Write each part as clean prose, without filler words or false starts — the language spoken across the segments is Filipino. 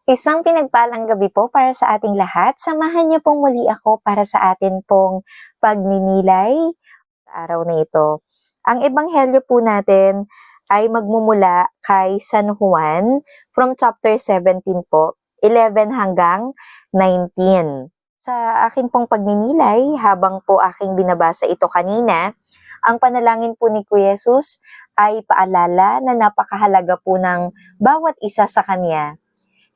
Isang pinagpalang gabi po para sa ating lahat. Samahan niyo pong muli ako para sa atin pong pagninilay sa araw na ito. Ang ebanghelyo po natin ay magmumula kay San Juan from chapter 17 po, 11 hanggang 19. Sa akin pong pagninilay, habang po aking binabasa ito kanina, ang panalangin po ni Kuya Jesus ay paalala na napakahalaga po ng bawat isa sa Kanya.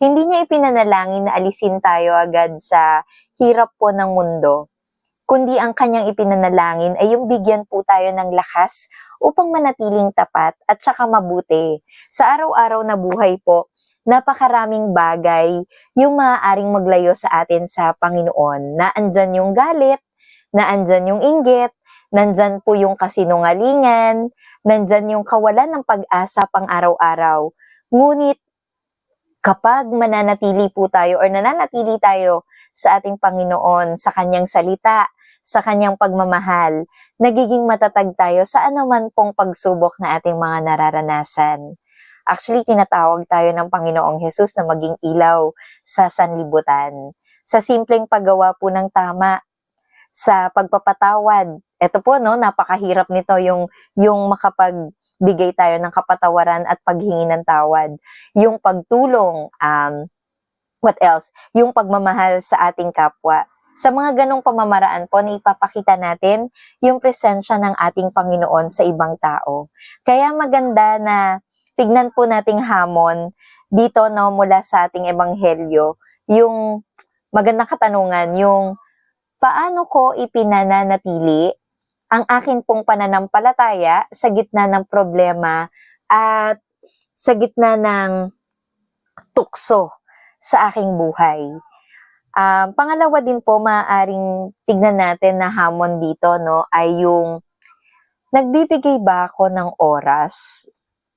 Hindi niya ipinanalangin na alisin tayo agad sa hirap po ng mundo, kundi ang kanyang ipinanalangin ay yung bigyan po tayo ng lakas upang manatiling tapat at saka mabuti. Sa araw-araw na buhay po, napakaraming bagay yung maaaring maglayo sa atin sa Panginoon. Na andyan yung galit, na andyan yung inggit, nandyan po yung kasinungalingan, nandyan yung kawalan ng pag-asa pang araw-araw. Ngunit kapag mananatili po tayo or nananatili tayo sa ating Panginoon, sa Kanyang salita, sa Kanyang pagmamahal, nagiging matatag tayo sa anuman pong pagsubok na ating mga nararanasan. Actually, tinatawag tayo ng Panginoong Jesus na maging ilaw sa sanlibutan. Sa simpleng paggawa po ng tama, sa pagpapatawad. Ito po, no, napakahirap nito yung makapagbigay tayo ng kapatawaran at paghingi ng tawad. Yung pagtulong, what else? Yung pagmamahal sa ating kapwa. Sa mga ganong pamamaraan po na ipapakita natin yung presensya ng ating Panginoon sa ibang tao. Kaya maganda na tignan po nating hamon dito, no, mula sa ating ebanghelyo, yung magandang katanungan, yung paano ko ipinananatili ang akin pong pananampalataya sa gitna ng problema at sa gitna ng tukso sa aking buhay. Pangalawa din po, maaaring tignan natin na hamon dito, no, ay yung nagbibigay ba ako ng oras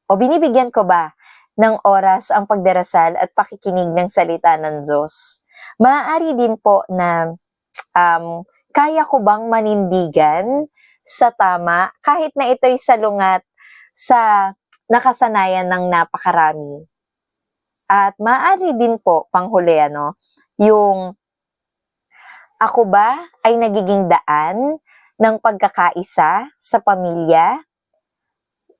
o binibigyan ko ba ng oras ang pagdarasal at pakikinig ng salita ng Diyos. Maaari din po na kaya ko bang manindigan sa tama kahit na ito'y salungat sa nakasanayan ng napakarami. At maaari din po, panghuli, yung ako ba ay nagiging daan ng pagkakaisa sa pamilya,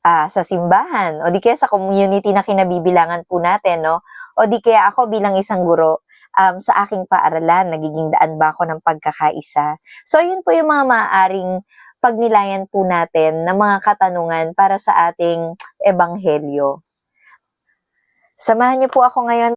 sa simbahan, o di kaya sa community na kinabibilangan po natin, no? O di kaya ako bilang isang guro, sa aking paaralan, nagiging daan ba ako ng pagkakaisa? So, yun po yung mga maaaring pagnilayan po natin ng mga katanungan para sa ating ebanghelyo. Samahan niyo po ako ngayon